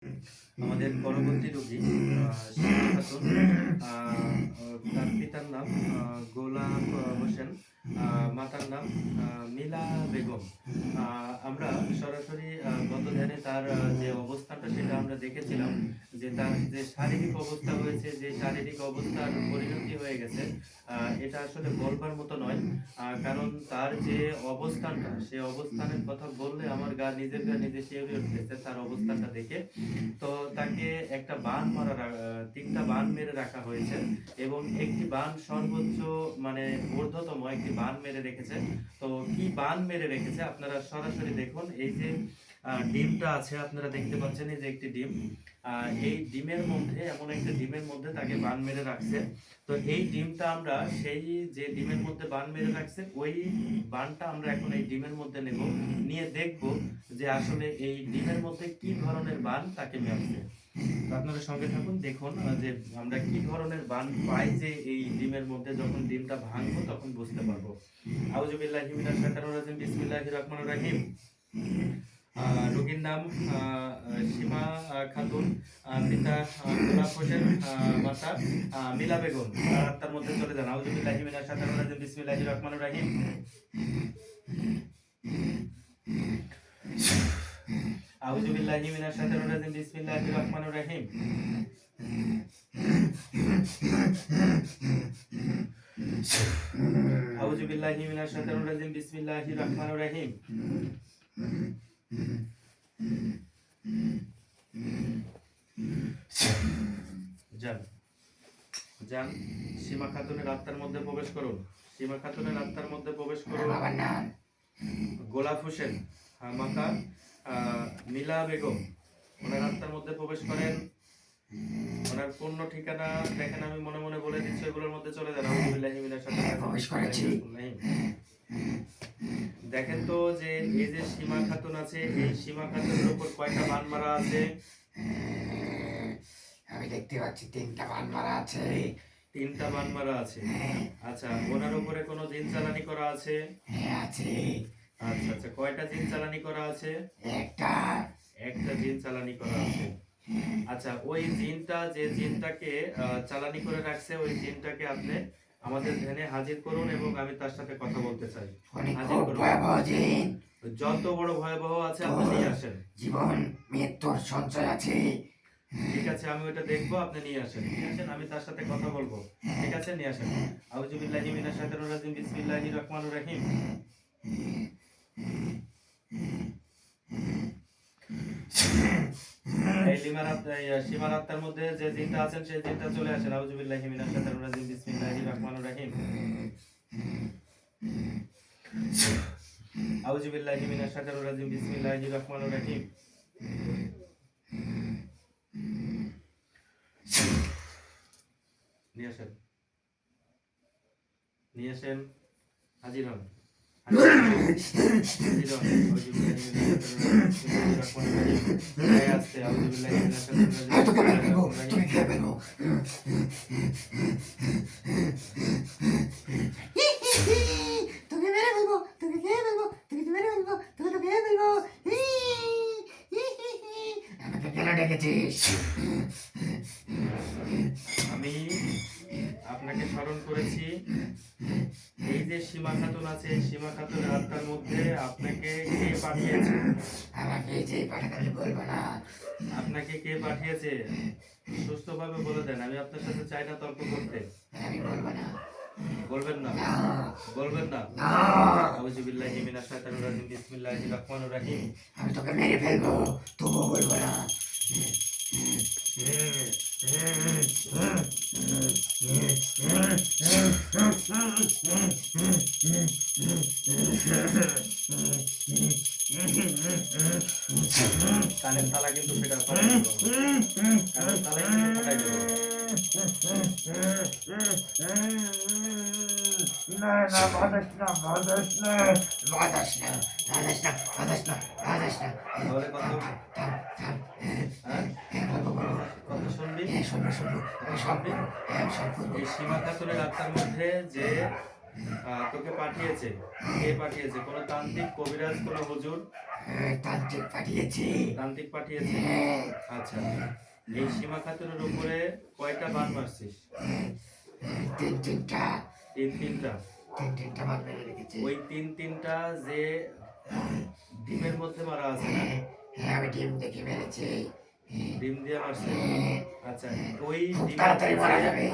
আমাদের পরবর্তী রোগী শিমা খাতুন, তার পিতার নাম গোলাপ হোসেন, মাতার নাম মিলা বেগম। আমরা সরাসরি গত ধ্যানে তার যে অবস্থানটা সেটা আমরা দেখেছিলাম, যে তার যে শারীরিক অবস্থা হয়েছে, যে শারীরিক অবস্থার পরিণতি হয়ে গেছে, এটা আসলে বলবার মতো নয়। কারণ তার যে অবস্থানটা, সে অবস্থানের কথা বললে আমার নিজের গা নিজে শিউরে উঠতেছে তার অবস্থানটা দেখে। তো তাকে একটা বান মারা, 3টা বান মেরে রাখা হয়েছে এবং একটি বান সর্বোচ্চ মানে ঊর্ধ্বতম একটি বান মেরে রেখেছে। তো কি বান মেরে রেখেছে আপনারা সরাসরি দেখুন। এই যে ডিমটা আছে আপনারা দেখতে পাচ্ছেন, এই যে একটি ডিম, এই ডিমের মধ্যে, এমন একটা ডিমের মধ্যে তাকে বান মেরে রাখছে। তো এই ডিমটা আমরা সেই যে ডিমের মধ্যে বান মেরে রাখছে, ওই বানটা আমরা এখন এই ডিমের মধ্যে নেব, নিয়ে দেখব যে আসলে এই ডিমের মধ্যে কি ধরনের বান তাকে মারছে। আপনারা সঙ্গে থাকুন, দেখুন যে আমরা কি ধরনের বান পাই, যে এই ডিমের মধ্যে যখন ডিমটা ভাঙবো তখন বুঝতে পারবো। আউযু বিল্লাহি মিনাশ শাইতানির রাজিম, বিসমিল্লাহির রহমানির রহিম। রোগীর নাম সীমা খাতুন, পিতা গোলাপ হোসেন, মাতা মিলা বেগম। তার মধ্যে চলে যান। আউযু বিল্লাহি মিনাশ শাইতানির রাজিম, বিসমিল্লাহির রহমানির রহিম। আউযু বিল্লাহি মিনাশ শাইতানির রাজিম, বিসমিল্লাহির রহমানির রহিম। আউযু বিল্লাহি মিনাশ শাইতানির রাজিম, বিসমিল্লাহির রহমানির রহিম। যান যান, সীমা খাতুনের আত্মার মধ্যে প্রবেশ করুন। সীমা খাতুনের আত্মার মধ্যে প্রবেশ করুন। গোলাপ হোসেন, মাতা মিলা বেগম, ওনার আত্মার মধ্যে প্রবেশ করেন। ওনার পূর্ণ ঠিকানা দেখেন, আমি মনে মনে বলে দিচ্ছি, এগুলোর মধ্যে চলে যান। দেখেন তো যে এই যে সীমা খাতুন আছে, এই সীমা খাতুনের উপর কয়টা বান মারা আছে? আমি দেখতে পাচ্ছি 3টা বান মারা আছে। 3টা বান মারা আছে। আচ্ছা, ওনার উপরে কোনো জিন চালানি করা আছে? হ্যাঁ আছে। আচ্ছা আচ্ছা, কয়টা জিন চালানি করা আছে? একটা জিন চালানি করা আছে। আচ্ছা, ওই জিনটা, যে জিনটাকে চালানি করে রাখছে, ওই জিনটাকে আপনি আমাদের ধ্যানে হাজির করুন এবং আমি তার সাথে কথা বলতে চাই। হাজির করুন। যত বড় ভয়াবহ আছে আপনি নিয়ে আসেন। জীবন মৃত্যুর সঞ্চয় আছে। ঠিক আছে, আমি ওটা দেখবো, আপনি নিয়ে আসেন। নিয়ে আসেন, আমি তার সাথে কথা বলবো। ঠিক আছে, নিয়ে আসেন। আউযু বিল্লাহি মিনাশ শাইতানির রাজিম, বিসমিল্লাহির রহমানির রহিম। এই সীমার আত্মার মধ্যে যে জিনটা আছেন, সেই জিনটা চলে আসেন। আউযু বিল্লাহি মিনাশ শাইতানির রাজিম, বিসমিল্লাহির রহমানির রহিম। আউযু বিল্লাহি মিনাশ শাইতানির রাজিম, বিসমিল্লাহির রহমানির রহিম। নিয়ে আসেন, নিয়ে আসেন, হাজির হন। আমি আপনাকে স্মরণ করেছি। এই যে সীমা খাতুন আছে, সীমা খাতুনের আত্মার মধ্যে আপনাকে কে পাঠিয়েছে? আমাকে যে পাঠাতে বলবো না। আপনাকে কে পাঠিয়েছে? সুস্থভাবে বলে দেন, আমি আপনার সাথে চাই না তর্ক করতে। আমি বলবো না। বলবেন না? বলবেন না? আউযু বিল্লাহি মিনাশ শাইতানির রাজিম, বিসমিল্লাহির রহমানির রহিম। আমি তোকে মেরে ফেলবো, তবুও বলবো না। কানের তালা কিন্তু সেটা ফাটাই দেব। কানের তালা কিন্তু ফাটাই দেব। না না, বাদাস না, বাদাস না, বাদাস না, বাদাস না, বাদাস না, বাদাস না। তাহলে কথা কথা শুনবি? শুনবি? এই সীমা খাতুনের আত্মার মধ্যে যে তোকে পাঠিয়েছে, কে পাঠিয়েছে? কোনো তান্ত্রিক, কবিরাজ, কোনো হুজুর? তান্ত্রিক পাঠিয়েছি। তান্ত্রিক পাঠিয়েছে? আচ্ছা, এই সীমা খাতুনের উপরে কয়টা বান মারছিস? তিনটা তিনটা। বান মেরে রেখেছি। ওই তিনটা যে ডিমের মধ্যে মারা আছে না? হ্যাঁ, আমি ডিম দেখে মেরেছি। ডিম দিয়ে মারছে? আচ্ছা, ওই খুব ডিমের তাড়াতাড়ি মারা মধ্যে যাবে।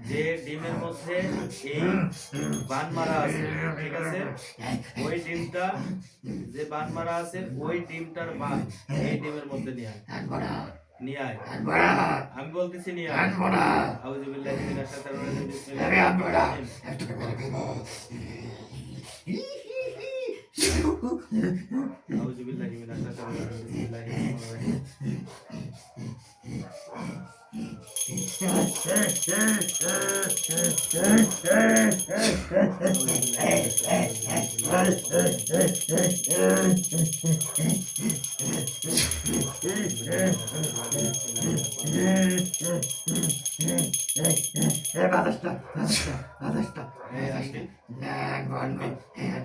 যে ডিমের মধ্যে এই বান মারা আছে, ঠিক আছে, ওই ডিমটা যে বান মারা আছে ওই ডিমটার বান এই ডিমের মধ্যে নিয়ে আয়। আনবো না, নিয়ে আয়। আনবো না, আমি বলতেছি নিয়ে আয়। আনবো না, আউযু বিল্লাহি মিনাশ শাইতানির রাজিম, আমি বিসমিল্লাহির আনবো না। রহমানির রহিম। একটু মেরে ফেলবো। আউযু বিল্লাহি মিনাশ শাইতানির রাজিম, বিসমিল্লাহির রহমানির রহিম। বাতাসটা, বাতাসটা, বাতাসটা, এই আনবি? না, আনবো, আনবো,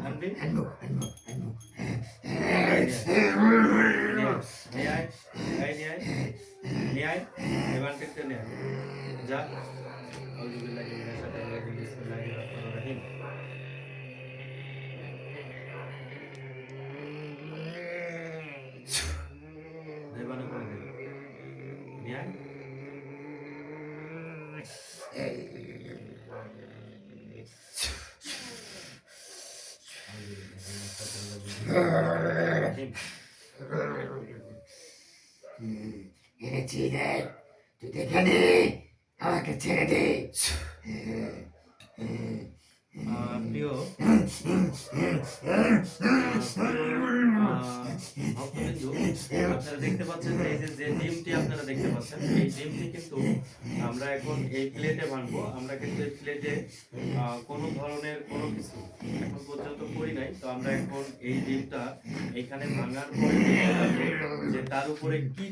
আনবি? আনবো, আনবো, আনবো। নিয়ে আয়, নিয়ে আয়, নিয়ে আয়, এবার টেকতে নিয়ে আয়। যা। আউযু বিল্লাহি মিনাশ শাইতানির রাজিম, বিসমিল্লাহির রহমানির রহিম। দেবানে করে দে। নিয়ে আয়। এনেছি দেখ, তুই দেখে নে, আমাকে ছেড়ে দে। প্রিয় ভক্তবিন্দু, আপনারা দেখতে পাচ্ছেন এই যে ডিমটি আপনারা দেখতে পাচ্ছেন, এই ডিমটি কিন্তু আমরা এখন এই প্লেটে ভাঙবো। আমরা কিন্তু এই প্লেটে কোনো ধরনের কোনো কিছু এখন পর্যন্ত করি নাই। তো আমরা এখন এই ডিমটা এখানে ভাঙার পরে দেখতে পাবো যে তার উপরে কি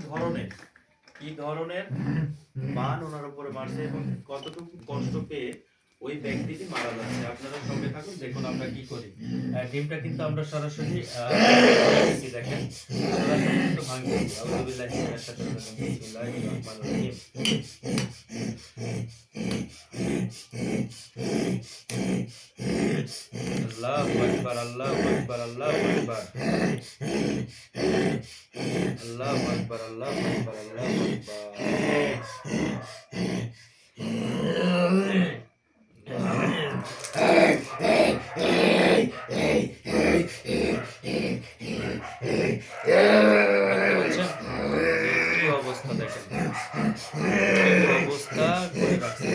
ধরনের বান ওনার উপরে মারছে এবং কতটুকু কষ্ট পেয়ে ওই ব্যক্তিটি মারা যাচ্ছে। আপনারা সঙ্গে থাকুন, দেখুন আমরা কি করি। ডিমটা কিন্তু আমরা সরাসরি দেখেন, সরাসরি কিন্তু ভাঙি। আউযু বিল্লাহি মিনাশ শাইতানির রাজিম, বিসমিল্লাহির রহমানির রহিম। আল্লাহু আকবার, আল্লাহু আকবার, আল্লাহু আকবার, আল্লাহু আকবার, আল্লাহু আকবার, আল্লাহু কি অবস্থা দেখেন, কি অবস্থা করে রাখছে।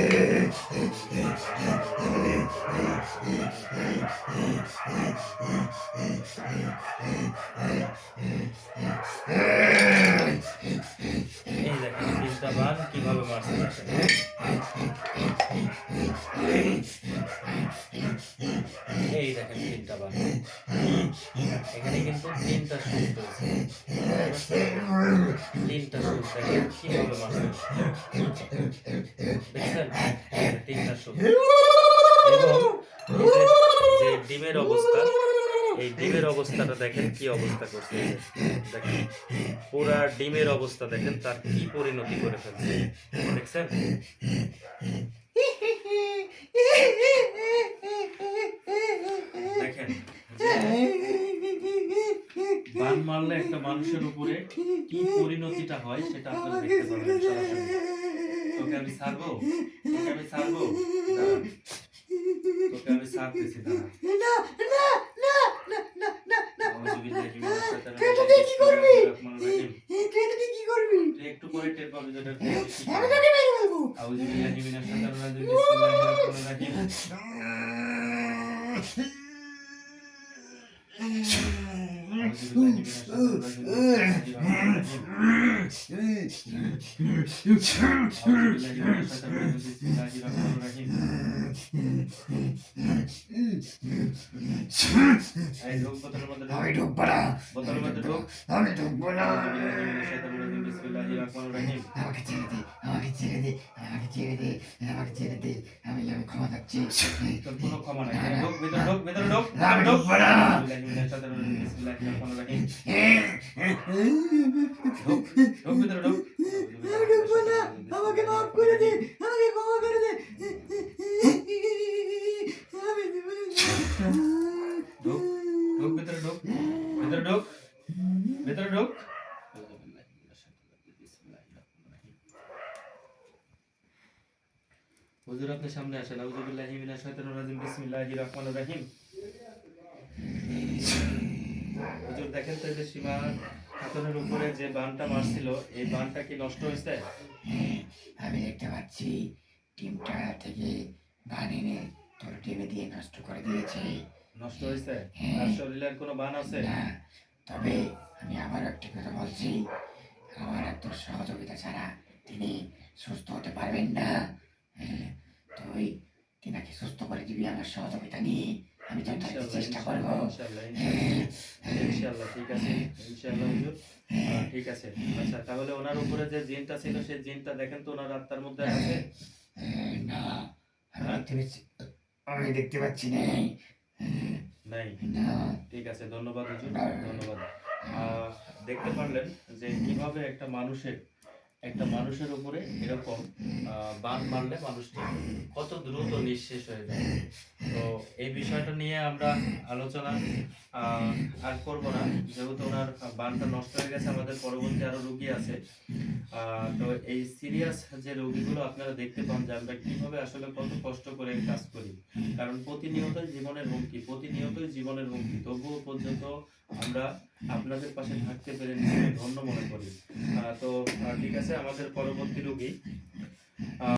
এই দেখেন তিনটা বান কিভাবে মারছে দেখেন। এই দেখেন তিনটা বান, এখানে কিন্তু তিনটা সুর রয়েছে, তিনটা সুর দেখেন কিভাবে মারছে দেখছেন, তিনটা সুর। এবং যে ডিমের অবস্থা, এই ডিমের অবস্থাটা দেখেন কি অবস্থা করছে, দেখেন পুরা ডিমের অবস্থা দেখেন তার কি পরিণতি করে ফেলছে দেখছেন। দেখেন বান মারলে একটা মানুষের উপরে কি পরিণতিটা হয় সেটা আপনারা দেখতে পাবেন সরাসরি। তোকে আমি ছাড়বো, তোকে আমি ছাড়বো, দাঁড়া। তোকে আমি ছাড়তেছি, দাঁড়া। আউযু বিল্লাহি মিনাশ শাইতানির রাজিম, বিসমিল্লাহির রহমানির রহিম। তুই একটু পরে টের পাবি যেটা করছিস। আউযু বিল্লাহি মিনাশ শাইতানির রাজিম, বিসমিল্লাহির রহমানির রহিম। আউযু বিল্লাহি মিনাশ শাইতানির রাজিম, বিসমিল্লাহির রহমানির রহিম। আউযু বিল্লাহি মিনাশ শাইতানির রাজিম, বিসমিল্লাহির রহমানির রহিম। এই ঢোক বোতলের মধ্যে ঢোক, আমি ঢুকবো না, বোতলের মধ্যে ঢোক। আমি ঢুকবো না। আউযু বিল্লাহি মিনাশ শাইতানির রাজিম, বিসমিল্লাহির রহমানির রহিম। আমাকে ছেড়ে দে, আমাকে ছেড়ে দে, আমাকে ছেড়ে দে, আমাকে ছেড়ে দে, আমি ক্ষমা চাচ্ছি। তোর কোনো ক্ষমা নাই। ঢোক, ভেতরে ঢোক, ভেতরে ঢোক, আমি ঢুকবো না। আউযু বিল্লাহি মিনাশ শাইতানির রাজিম, বিসমিল্লাহির রহমানির রহমানির রহিম। ঢোক, ঢোক ভিতরে ঢোক। আমি ঢুকবো না, আমাকে মাফ করে দে, আমাকে ক্ষমা করে দে। আমি ঢোক, ঢোক ভিতরে ঢোক, ভিতরে ঢোক, ভিতরে ঢোক। হুজুর আপনি সামনে আসেন। আউযুবিল্লাহি মিনাশ শাইতানির রাজিম। বিসমিল্লাহির রহমানির রহিম। হুজুর দেখেন তো এই যে সীমা খাতুনের উপরে যে বানটা মারছিল, এই বানটা কি নষ্ট হয়েছে? আমি দেখতে পাচ্ছি টিমটা থেকে বান এনে তোর টিমে দিয়ে নষ্ট করে দিয়েছে। নষ্ট হয়েছে? তার শরীরে আর কোনো বান আছে? না, তবে আমি আবার একটা কথা বলছি, আমার এত সহযোগিতা ছাড়া তিনি সুস্থ হতে পারবেন না। হ্যাঁ, তুই তিনাকে সুস্থ করে দিবি আমার সহযোগিতা নিয়ে, আমি যথাযথ ইনশাআল্লাহ, চেষ্টা করবো। ইনশাআল্লাহ, ইনশাআল্লাহ, ঠিক আছে, ইনশাআল্লাহ হুজুর। ঠিক আছে। আচ্ছা, তাহলে ওনার উপরে যে জিনটা ছিল সেই জিনটা দেখেন তো ওনার আত্মার মধ্যে আছে? না, হ্যাঁ? আমি দেখতে পাচ্ছি না। নাই। না, ঠিক আছে, ধন্যবাদ হুজুর, ধন্যবাদ। দেখতে পারলেন যে কিভাবে একটা মানুষের উপরে এরকম বান মারলে মানুষটি কত দ্রুত নিঃশেষ হয়ে যায়। তো এই বিষয়টা নিয়ে আমরা আলোচনা আর করব না, যেহেতু ওনার বানটা নষ্ট হয়ে গেছে। আমাদের পরবর্তী আরো রোগী আছে। তো এই সিরিয়াস যে রোগীগুলো আপনারা দেখতে পান যে আমরা কিভাবে আসলে কত কষ্ট করে কাজ করি, কারণ প্রতিনিয়তই জীবনের হুমকি, তবুও পর্যন্ত আমরা আপনাদের পাশে থাকতে পেরে নিজেকে ধন্য মনে করি। তো ঠিক আছে, আমাদের পরবর্তী রোগী